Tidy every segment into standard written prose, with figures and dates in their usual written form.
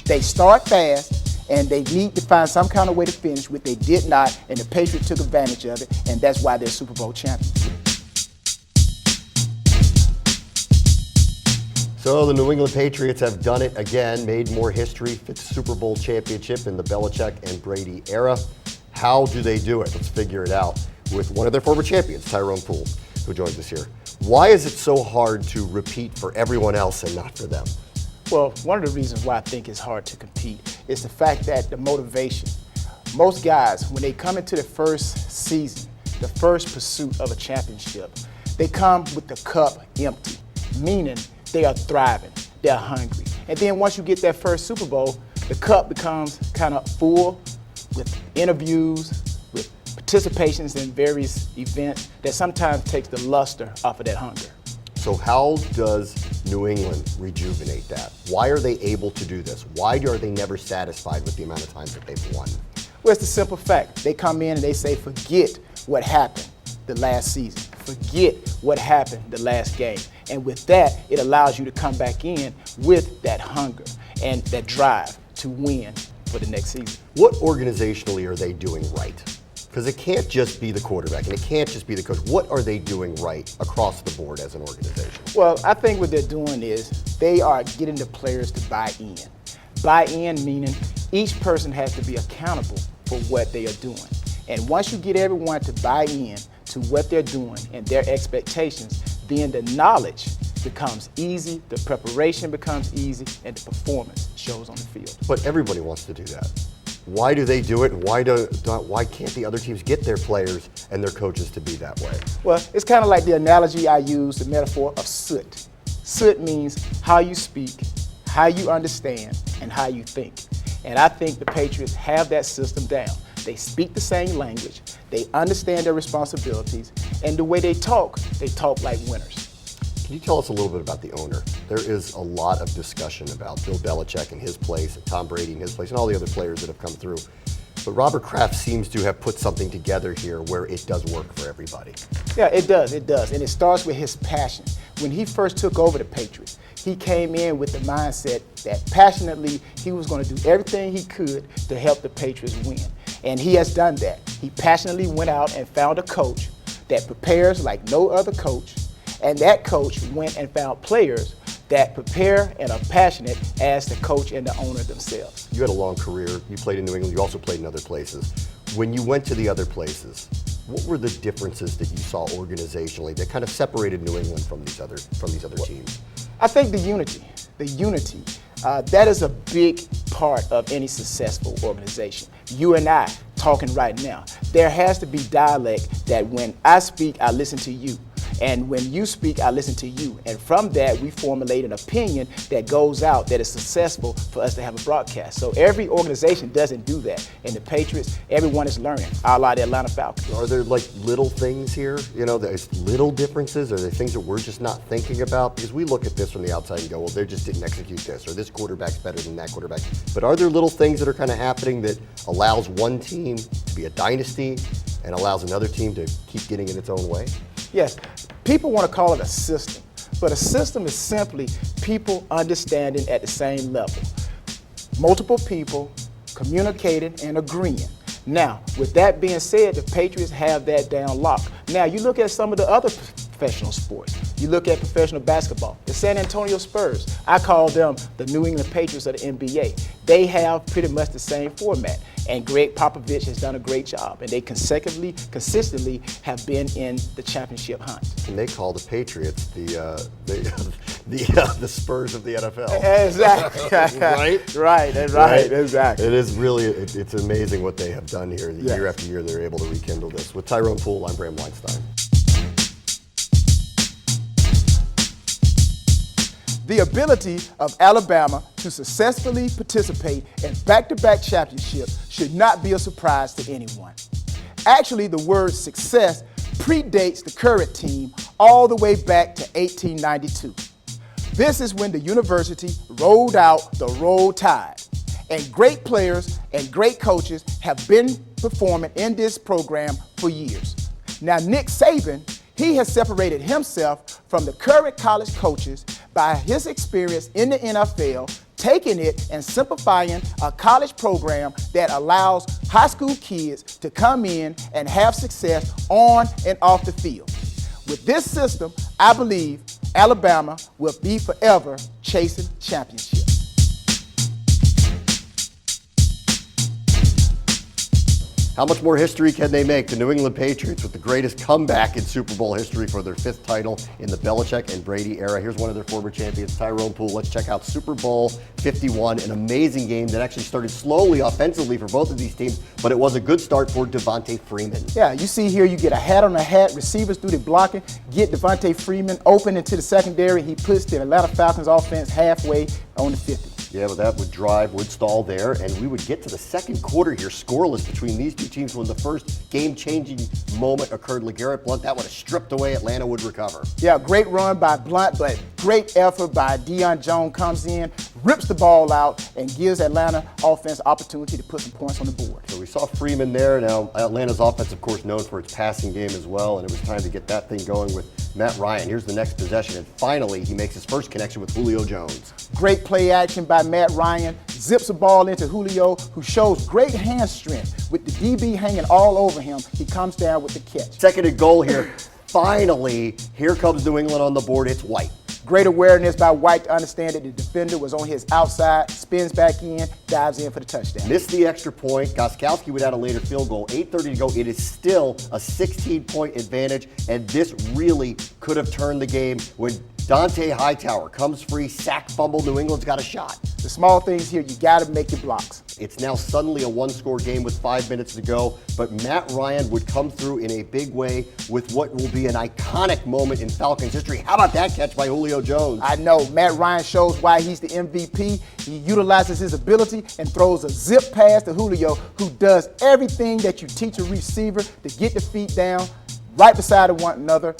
They start fast, and they need to find some kind of way to finish, which they did not, and the Patriots took advantage of it, and that's why they're Super Bowl champions. So the New England Patriots have done it again, made more history, fifth Super Bowl championship in the Belichick and Brady era. How do they do it? Let's figure it out with one of their former champions, Tyrone Poole, who joins us here. Why is it so hard to repeat for everyone else and not for them? Well, one of the reasons why I think it's hard to compete is the fact that the motivation. Most guys, when they come into the first season, the first pursuit of a championship, they come with the cup empty, meaning they are thriving, they're hungry. And then once you get that first Super Bowl, the cup becomes kind of full with interviews, with participations in various events that sometimes takes the luster off of that hunger. So how does New England rejuvenate that? Why are they able to do this? Why are they never satisfied with the amount of times that they've won? Well, it's the simple fact. They come in and they say, forget what happened the last season. Forget what happened the last game. And with that, it allows you to come back in with that hunger and that drive to win for the next season. What organizationally are they doing right? Because it can't just be the quarterback and it can't just be the coach. What are they doing right across the board as an organization? Well, I think what they're doing is they are getting the players to buy in. Buy in meaning each person has to be accountable for what they are doing. And once you get everyone to buy in to what they're doing and their expectations, then the knowledge becomes easy, the preparation becomes easy, and the performance shows on the field. But everybody wants to do that. Why do they do it, and why can't the other teams get their players and their coaches to be that way? Well, it's kind of like the analogy I use, the metaphor of soot. Soot means how you speak, how you understand, and how you think. And I think the Patriots have that system down. They speak the same language, they understand their responsibilities, and the way they talk like winners. Can you tell us a little bit about the owner? There is a lot of discussion about Bill Belichick and his place, and Tom Brady and his place, and all the other players that have come through. But Robert Kraft seems to have put something together here where it does work for everybody. Yeah, it does. And it starts with his passion. When he first took over the Patriots, he came in with the mindset that passionately he was going to do everything he could to help the Patriots win. And he has done that. He passionately went out and found a coach that prepares like no other coach. And that coach went and found players that prepare and are passionate as the coach and the owner themselves. You had a long career. You played in New England. You also played in other places. When you went to the other places, what were the differences that you saw organizationally that kind of separated New England from these other teams? I think the unity. That is a big part of any successful organization. You and I talking right now, there has to be dialect that when I speak, I listen to you. And when you speak, I listen to you. And from that, we formulate an opinion that goes out that is successful for us to have a broadcast. So every organization doesn't do that. And the Patriots, everyone is learning, a la the Atlanta Falcons. Are there like little things here? You know, there's little differences? Are there things that we're just not thinking about? Because we look at this from the outside and go, well, they just didn't execute this, or this quarterback's better than that quarterback. But are there little things that are kind of happening that allows one team to be a dynasty and allows another team to keep getting in its own way? Yes, people want to call it a system, but a system is simply people understanding at the same level. Multiple people communicating and agreeing. Now, with that being said, the Patriots have that down lock. Now, you look at some of the other professional sports. You look at professional basketball, the San Antonio Spurs. I call them the New England Patriots of the NBA. They have pretty much the same format. And Greg Popovich has done a great job. And they consistently have been in the championship hunt. And they call the Patriots the Spurs of the NFL. Exactly. Right, exactly. It is really, it's amazing what they have done here. Year after year, they're able to rekindle this. With Tyrone Poole, I'm Bram Weinstein. The ability of Alabama to successfully participate in back-to-back championships should not be a surprise to anyone. Actually, the word success predates the current team all the way back to 1892. This is when the university rolled out the Roll Tide, and great players and great coaches have been performing in this program for years. Now, Nick Saban, he has separated himself from the current college coaches by his experience in the NFL, taking it and simplifying a college program that allows high school kids to come in and have success on and off the field. With this system, I believe Alabama will be forever chasing championships. How much more history can they make? The New England Patriots with the greatest comeback in Super Bowl history for their 5th title in the Belichick and Brady era. Here's one of their former champions, Tyrone Poole. Let's check out Super Bowl 51, an amazing game that actually started slowly offensively for both of these teams, but it was a good start for Devontae Freeman. Yeah, you see here, you get a hat on a hat, receivers do the blocking, get Devontae Freeman open into the secondary. He puts the Atlanta Falcons offense halfway on the 50. Yeah, but that would stall there, and we would get to the second quarter here scoreless between these two teams when the first game-changing moment occurred. LeGarrette Blount, that would have stripped away. Atlanta would recover. Yeah, great run by Blount, but great effort by Deion Jones comes in, rips the ball out, and gives Atlanta offense opportunity to put some points on the board. So we saw Freeman there. Now, Atlanta's offense, of course, known for its passing game as well, and it was time to get that thing going with Matt Ryan. Here's the next possession, and finally, he makes his first connection with Julio Jones. Great play action by Matt Ryan, zips the ball into Julio, who shows great hand strength. With the DB hanging all over him, he comes down with the catch. Second and goal here. Finally, here comes New England on the board. It's White. Great awareness by White to understand that the defender was on his outside, spins back in, dives in for the touchdown. Missed the extra point. Gostkowski would add a later field goal. 8:30 to go. It is still a 16-point advantage, and this really could have turned the game when Dante Hightower comes free, sack, fumble. New England's got a shot. The small things here, you got to make your blocks. It's now suddenly a one-score game with 5 minutes to go, but Matt Ryan would come through in a big way with what will be an iconic moment in Falcons history. How about that catch by Julio Jones? I know, Matt Ryan shows why he's the MVP. He utilizes his ability and throws a zip pass to Julio, who does everything that you teach a receiver to get the feet down right beside one another.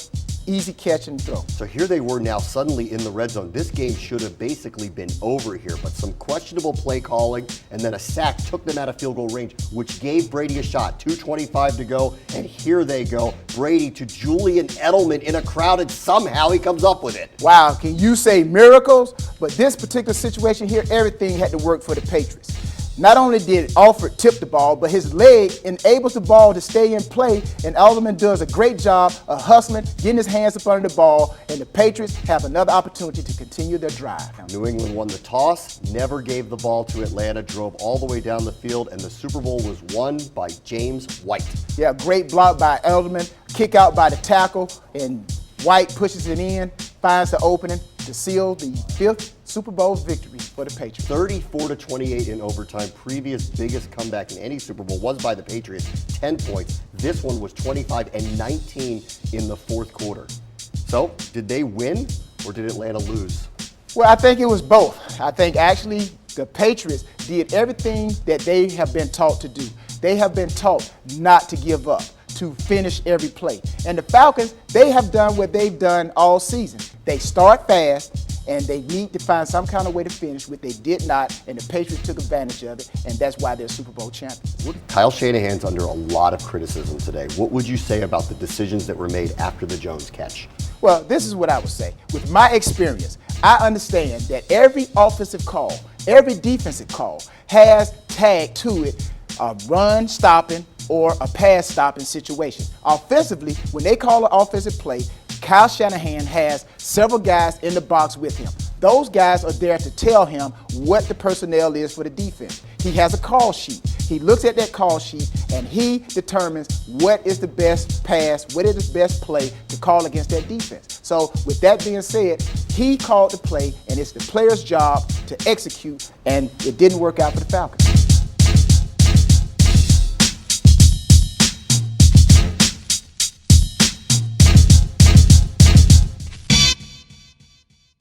Easy catch and throw. So here they were now suddenly in the red zone. This game should have basically been over here, but some questionable play calling and then a sack took them out of field goal range, which gave Brady a shot. 2:25 to go, and here they go. Brady to Julian Edelman in a crowd, and somehow he comes up with it. Wow, can you say miracles? But this particular situation here, everything had to work for the Patriots. Not only did Alford tip the ball, but his leg enables the ball to stay in play, and Edelman does a great job of hustling, getting his hands up under the ball, and the Patriots have another opportunity to continue their drive. New England won the toss, never gave the ball to Atlanta, drove all the way down the field, and the Super Bowl was won by James White. Yeah, great block by Edelman, kick out by the tackle, and White pushes it in, finds the opening to seal the 5th Super Bowl victory for the Patriots. 34-28 in overtime. Previous biggest comeback in any Super Bowl was by the Patriots, 10 points. This one was 25 and 19 in the 4th quarter. So, did they win or did Atlanta lose? Well, I think it was both. I think actually the Patriots did everything that they have been taught to do. They have been taught not to give up, to finish every play. And the Falcons, they have done what they've done all season. They start fast, and they need to find some kind of way to finish, which they did not, and the Patriots took advantage of it, and that's why they're Super Bowl champions. Kyle Shanahan's under a lot of criticism today. What would you say about the decisions that were made after the Jones catch? Well, this is what I would say. With my experience, I understand that every offensive call, every defensive call has tagged to it a run stopping or a pass stopping situation. Offensively, when they call an offensive play, Kyle Shanahan has several guys in the box with him. Those guys are there to tell him what the personnel is for the defense. He has a call sheet. He looks at that call sheet and he determines what is the best pass, what is the best play to call against that defense. So with that being said, he called the play and it's the player's job to execute, and it didn't work out for the Falcons.